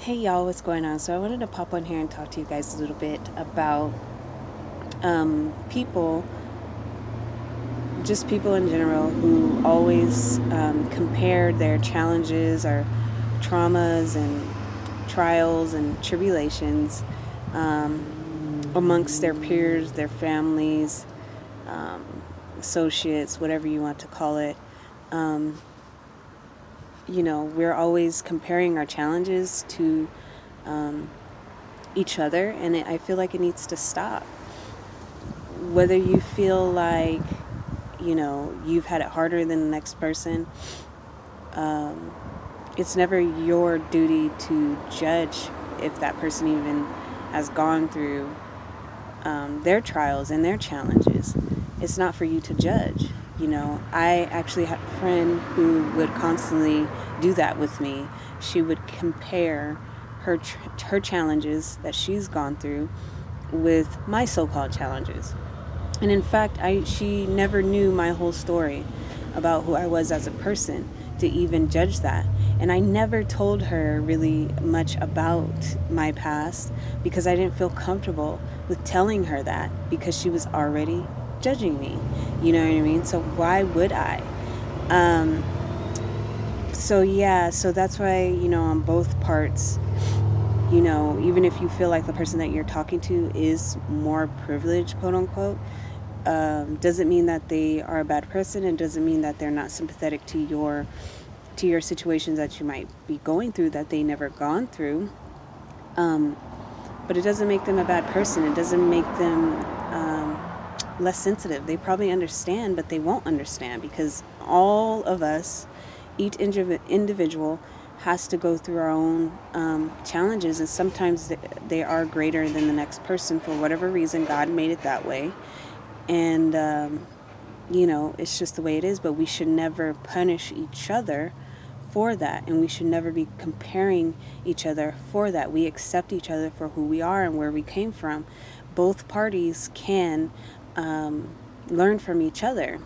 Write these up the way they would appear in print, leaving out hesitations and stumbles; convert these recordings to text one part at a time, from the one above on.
Hey y'all, what's going on? So I wanted to pop on here and talk to you guys a little bit about people, just people in general, who always compare their challenges or traumas and trials and tribulations amongst their peers, their families, um, associates, whatever you want to call it. Um, we're always comparing our challenges to um, each other, and I feel like it needs to stop. Whether you feel like, you've had it harder than the next person, um, it's never your duty to judge if that person even has gone through their trials and their challenges. It's not for you to judge. I actually had a friend who would constantly do that with me. She would compare her challenges that she's gone through with my so-called challenges. And in fact, she never knew my whole story about who I was as a person to even judge that. And I never told her really much about my past because I didn't feel comfortable with telling her that because she was already judging me. You know what I mean? So why would I? Um, so yeah, so that's why, on both parts, even if you feel like the person that you're talking to is more privileged, quote unquote, doesn't mean that they are a bad person, and doesn't mean that they're not sympathetic to your situations that you might be going through that they never gone through. Um, but it doesn't make them a bad person. It doesn't make them less sensitive. They probably understand, but they won't understand because all of us, each individual, has to go through our own challenges, and sometimes they are greater than the next person for whatever reason. God made it that way, and it's just the way it is. But we should never punish each other for that, and we should never be comparing each other for that. We accept each other for who we are and where we came from. Both parties can learn from each other.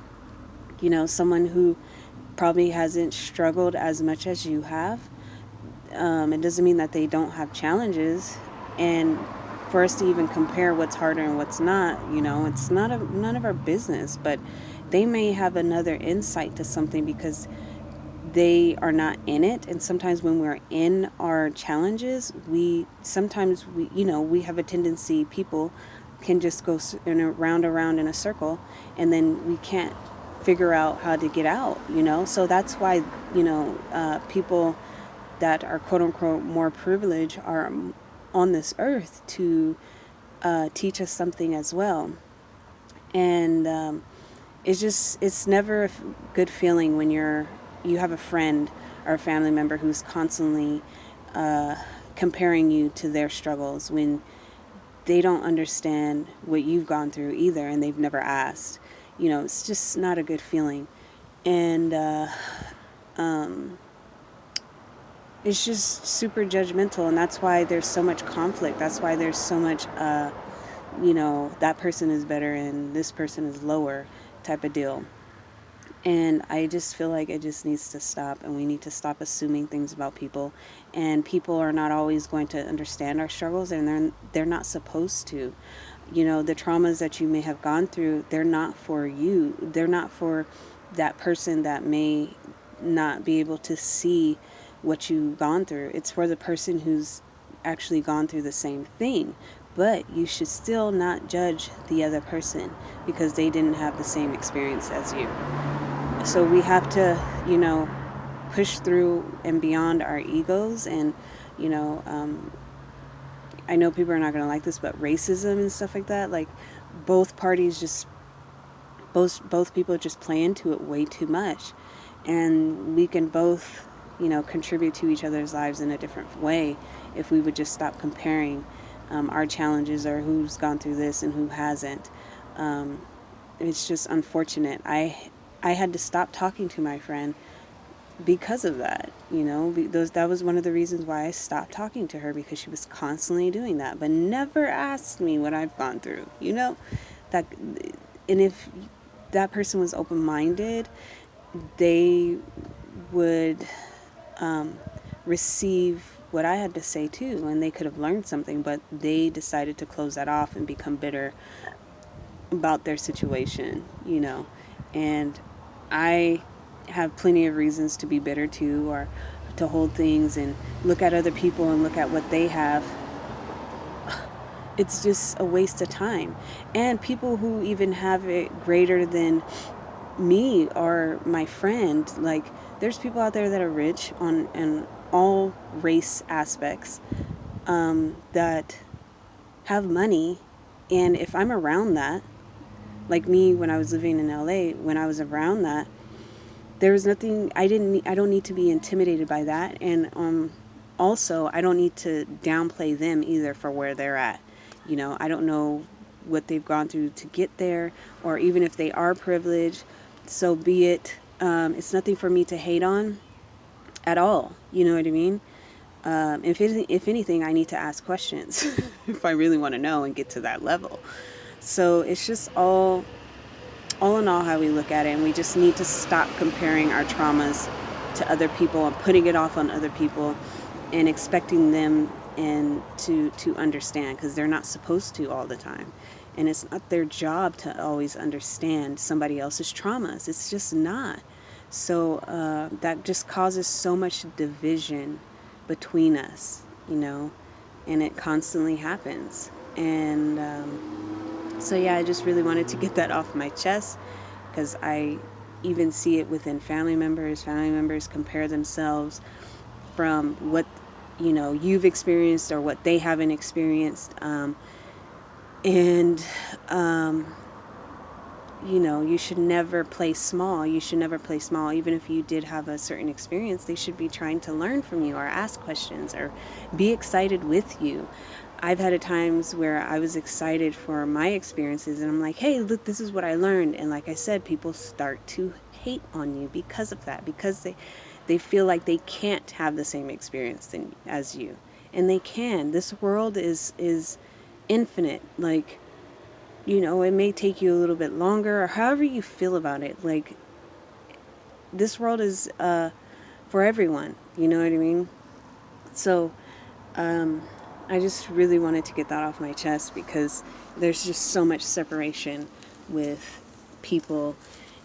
Someone who probably hasn't struggled as much as you have, it doesn't mean that they don't have challenges. And for us to even compare what's harder and what's not, it's none of our business. But they may have another insight to something because they are not in it. And sometimes when we're in our challenges, we have a tendency, people can just go in a round around in a circle, and then we can't figure out how to get out. So that's why people that are quote unquote more privileged are on this earth to teach us something as well. And it's never a good feeling when you have a friend or a family member who's constantly comparing you to their struggles when they don't understand what you've gone through either, and they've never asked. It's just not a good feeling. And um, it's just super judgmental, and that's why there's so much conflict. That's why there's so much that person is better and this person is lower type of deal. And I just feel like it just needs to stop, and we need to stop assuming things about people. And people are not always going to understand our struggles, and they're not supposed to. The traumas that you may have gone through, they're not for you. They're not for that person that may not be able to see what you've gone through. It's for the person who's actually gone through the same thing. But you should still not judge the other person because they didn't have the same experience as you. So we have to, push through and beyond our egos. And, you know, um, I know people are not going to like this, but racism and stuff like that, like both parties just, both people just play into it way too much. And we can both, contribute to each other's lives in a different way if we would just stop comparing our challenges, or who's gone through this and who hasn't. Um, it's just unfortunate. I had to stop talking to my friend because of that. That was one of the reasons why I stopped talking to her, because she was constantly doing that, but never asked me what I've gone through. That, and if that person was open minded, they would receive what I had to say too, and they could have learned something, but they decided to close that off and become bitter about their situation, you know. And I have plenty of reasons to be bitter too, or to hold things and look at other people and look at what they have. It's just a waste of time. And people who even have it greater than me or my friend, like, there's people out there that are rich on in all race aspects, that have money. And if I'm around that, like me when I was living in LA, when I was around that, there was nothing, I don't need to be intimidated by that. And also I don't need to downplay them either for where they're at. You know, I don't know what they've gone through to get there, or even if they are privileged, so be it. It's nothing for me to hate on at all. You know what I mean? If anything, I need to ask questions if I really want to know and get to that level. So it's just all in all how we look at it, and we just need to stop comparing our traumas to other people and putting it off on other people and expecting them and to understand, because they're not supposed to all the time. And it's not their job to always understand somebody else's traumas. It's just not. So that just causes so much division between us, you know, and it constantly happens. And so yeah, I just really wanted to get that off my chest, because I even see it within family members. Family members compare themselves from what, you know, you've experienced or what they haven't experienced. And you know, you should never play small. You should never play small. Even if you did have a certain experience, they should be trying to learn from you or ask questions or be excited with you. I've had times where I was excited for my experiences, and I'm like, hey, look, this is what I learned. And like I said, people start to hate on you because of that, because they feel like they can't have the same experience as you. And they can. This world is infinite. Like, you know, it may take you a little bit longer, or however you feel about it. Like, this world is for everyone. You know what I mean? So I just really wanted to get that off my chest, because there's just so much separation with people,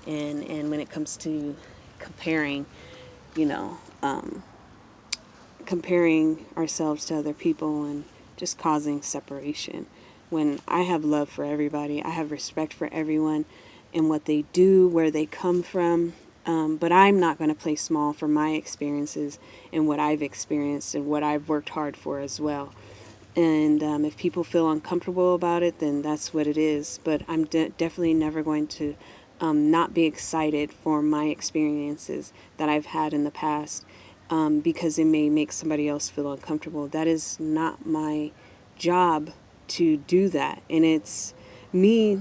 and when it comes to comparing, you know, comparing ourselves to other people and just causing separation. When I have love for everybody, I have respect for everyone and what they do, where they come from. But I'm not going to play small for my experiences and what I've experienced and what I've worked hard for as well. And if people feel uncomfortable about it, then that's what it is. But I'm definitely never going to not be excited for my experiences that I've had in the past, because it may make somebody else feel uncomfortable. That is not my job to do that. And it's me.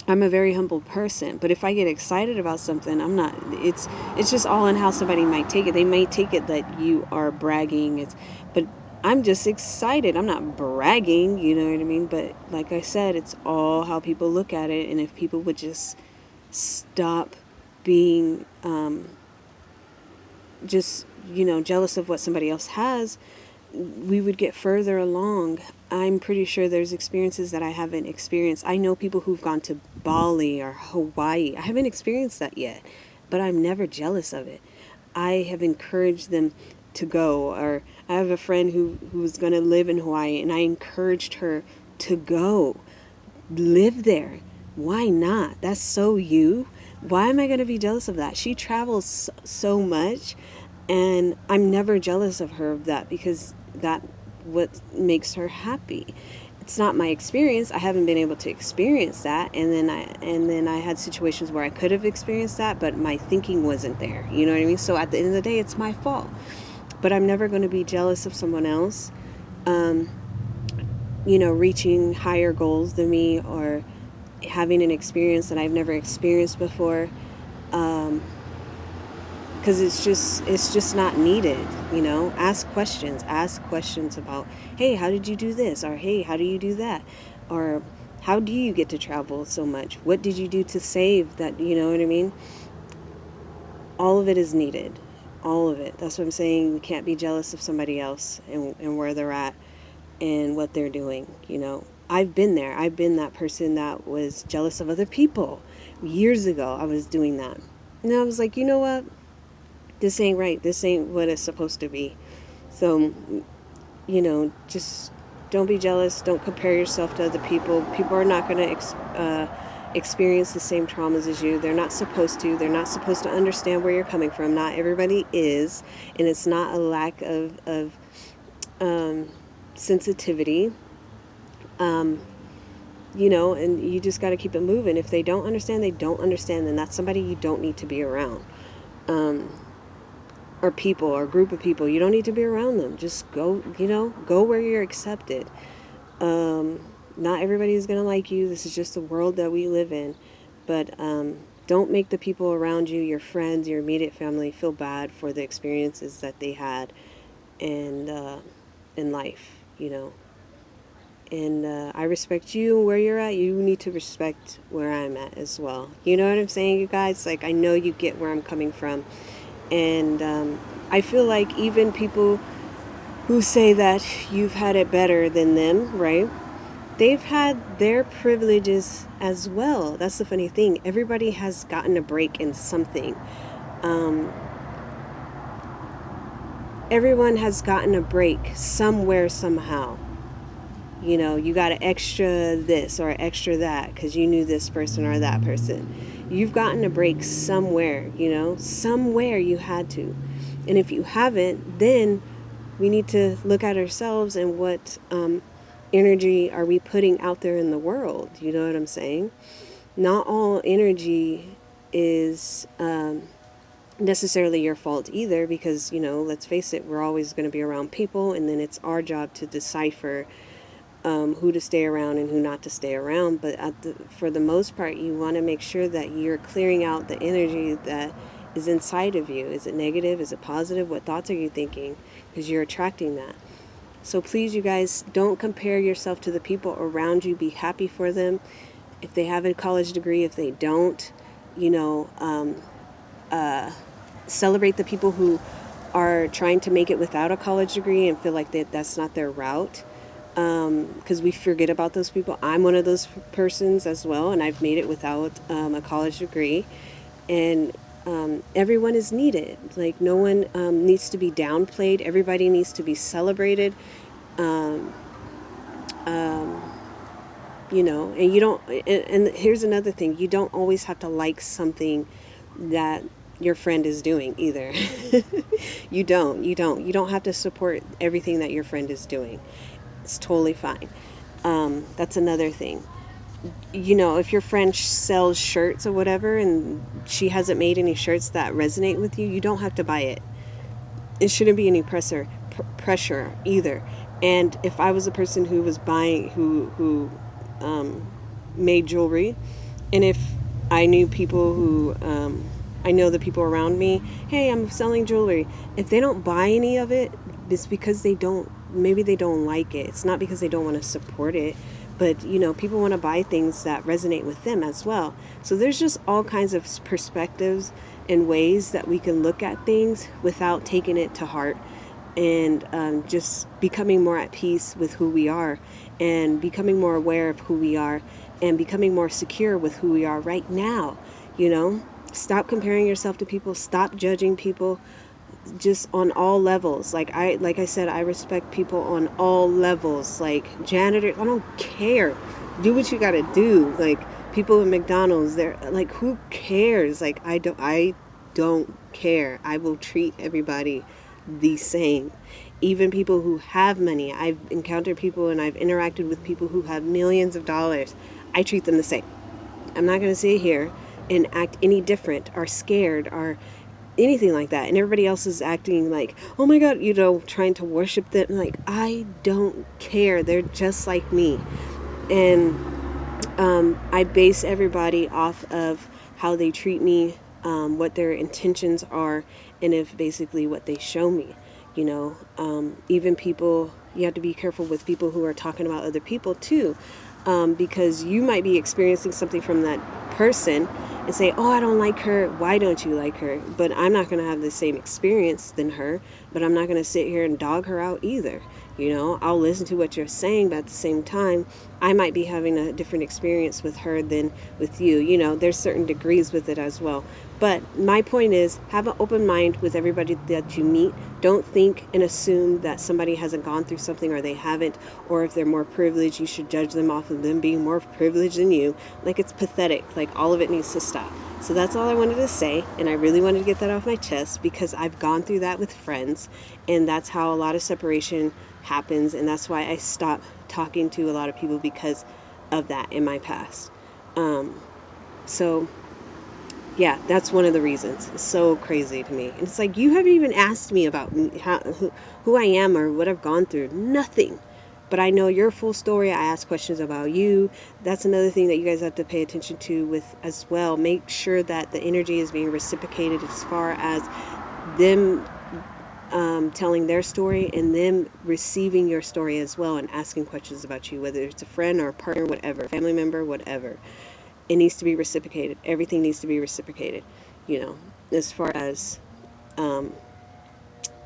I'm a very humble person, but if I get excited about something, I'm not, it's just all in how somebody might take it. They may take it that you are bragging, but I'm just excited. I'm not bragging, you know what I mean? But like I said, it's all how people look at it. And if people would just stop being just, you know, jealous of what somebody else has, we would get further along. I'm pretty sure there's experiences that I haven't experienced. I know people who've gone to Bali or Hawaii. I haven't experienced that yet, but I'm never jealous of it. I have encouraged them to go. Or I have a friend who's going to live in Hawaii, and I encouraged her to go live there. Why not? That's so you. Why am I going to be jealous of that? She travels so much, and I'm never jealous of her of that, because that what makes her happy. It's not my experience. I haven't been able to experience that, and then I had situations where I could have experienced that, but my thinking wasn't there. You know what I mean? So at the end of the day, it's my fault. But I'm never going to be jealous of someone else, you know, reaching higher goals than me, or having an experience that I've never experienced before. Because it's just not needed, you know. Ask questions about, hey, how did you do this? Or hey, how do you do that? Or how do you get to travel so much? What did you do to save that? You know what I mean? All of it is needed. all of it. That's what I'm saying. You can't be jealous of somebody else and where they're at and what they're doing. I've been there. I've been that person that was jealous of other people. Years ago, I was doing that. And I was like, you know what? This ain't right. This ain't what it's supposed to be. So, just don't be jealous. Don't compare yourself to other people. People are not going to experience the same traumas as you. They're not supposed to. They're not supposed to understand where you're coming from. Not everybody is. And it's not a lack of sensitivity. And you just got to keep it moving. If they don't understand, they don't understand. Then that's somebody you don't need to be around. Or people, or group of people. You don't need to be around them. Just go, go where you're accepted. Not everybody is going to like you. This is just the world that we live in. But don't make the people around you, your friends, your immediate family, feel bad for the experiences that they had in life, And I respect you where you're at. You need to respect where I'm at as well. You know what I'm saying, you guys? Like, I know you get where I'm coming from. And I feel like even people who say that you've had it better than them, right? They've had their privileges as well. That's the funny thing. Everybody has gotten a break in something. Everyone has gotten a break somewhere, somehow. You got an extra this or an extra that because you knew this person or that person. You've gotten a break somewhere, somewhere you had to. And if you haven't, then we need to look at ourselves and what energy are we putting out there in the world. You know what I'm saying? Not all energy is necessarily your fault either because, let's face it, we're always going to be around people, and then it's our job to decipher who to stay around and who not to stay around. But for the most part, you want to make sure that you're clearing out the energy that is inside of you. Is it negative? Is it positive? What thoughts are you thinking? Because you're attracting that. So please, you guys, don't compare yourself to the people around you. Be happy for them. If they have a college degree, if they don't, celebrate the people who are trying to make it without a college degree and feel like that's not their route. Because we forget about those people. I'm one of those persons as well, and I've made it without a college degree. And everyone is needed. Like, no one needs to be downplayed. Everybody needs to be celebrated. And you don't. And here's another thing: you don't always have to like something that your friend is doing either. You don't. You don't have to support everything that your friend is doing. It's totally fine. That's another thing. If your friend sells shirts or whatever and she hasn't made any shirts that resonate with you, you don't have to buy it. It shouldn't be any pressure either. And if I was a person who was buying, who made jewelry, and if I knew people who, I know the people around me, hey, I'm selling jewelry. If they don't buy any of it, it's because maybe they don't like it. It's not because they don't want to support it, but people want to buy things that resonate with them as well. So there's just all kinds of perspectives and ways that we can look at things without taking it to heart, and just becoming more at peace with who we are, and becoming more aware of who we are, and becoming more secure with who we are right now. Stop comparing yourself to people. Stop judging people. Just on all levels. Like I said, I respect people on all levels. Like janitors, I don't care. Do what you gotta do. Like people at McDonald's, they're like, who cares? Like I don't care. I will treat everybody the same. Even people who have money. I've encountered people and I've interacted with people who have millions of dollars. I treat them the same. I'm not gonna sit here and act any different or scared or anything like that, and everybody else is acting like, oh my god, trying to worship them. Like, I don't care. They're just like me. And I base everybody off of how they treat me, what their intentions are, and if basically what they show me. Even people, you have to be careful with people who are talking about other people too, because you might be experiencing something from that person and say, oh, I don't like her. Why don't you like her? But I'm not going to have the same experience than her, but I'm not going to sit here and dog her out either. You know, I'll listen to what you're saying, but at the same time, I might be having a different experience with her than with you. You know, there's certain degrees with it as well. But my point is, have an open mind with everybody that you meet. Don't think and assume that somebody hasn't gone through something or they haven't, or if they're more privileged, you should judge them off of them being more privileged than you. Like, it's pathetic. Like, all of it needs to stop. So that's all I wanted to say, and I really wanted to get that off my chest because I've gone through that with friends, and that's how a lot of separation happens, and that's why I stopped talking to a lot of people because of that in my past. So yeah, that's one of the reasons. It's so crazy to me. And it's like, you haven't even asked me about who I am or what I've gone through. Nothing. But I know your full story. I ask questions about you. That's another thing that you guys have to pay attention to with as well. Make sure that the energy is being reciprocated as far as them telling their story and them receiving your story as well and asking questions about you, whether it's a friend or a partner, whatever, family member, whatever. It needs to be reciprocated. Everything needs to be reciprocated, you know, as far as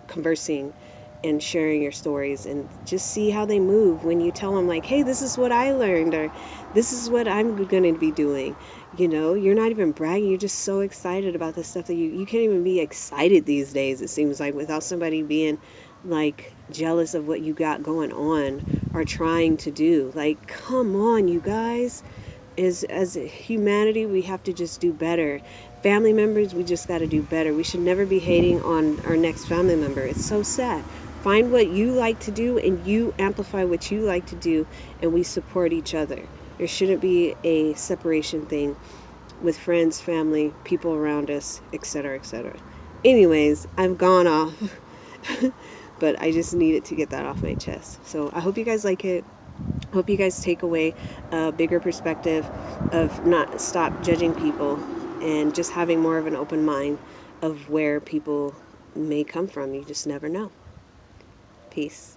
conversing and sharing your stories, and just see how they move when you tell them, like, hey, this is what I learned, or this is what I'm going to be doing. You know, you're not even bragging. You're just so excited about the stuff that you can't even be excited these days, it seems like, without somebody being like jealous of what you got going on or trying to do. Like, come on, you guys. As humanity, we have to just do better. Family members, we just got to do better. We should never be hating on our next family member. It's so sad. Find what you like to do and you amplify what you like to do, and we support each other. There shouldn't be a separation thing with friends, family, people around us, etc., etc. Anyways, I've gone off, but I just needed to get that off my chest. So I hope you guys like it. Hope you guys take away a bigger perspective of not stop judging people and just having more of an open mind of where people may come from. You just never know. Peace.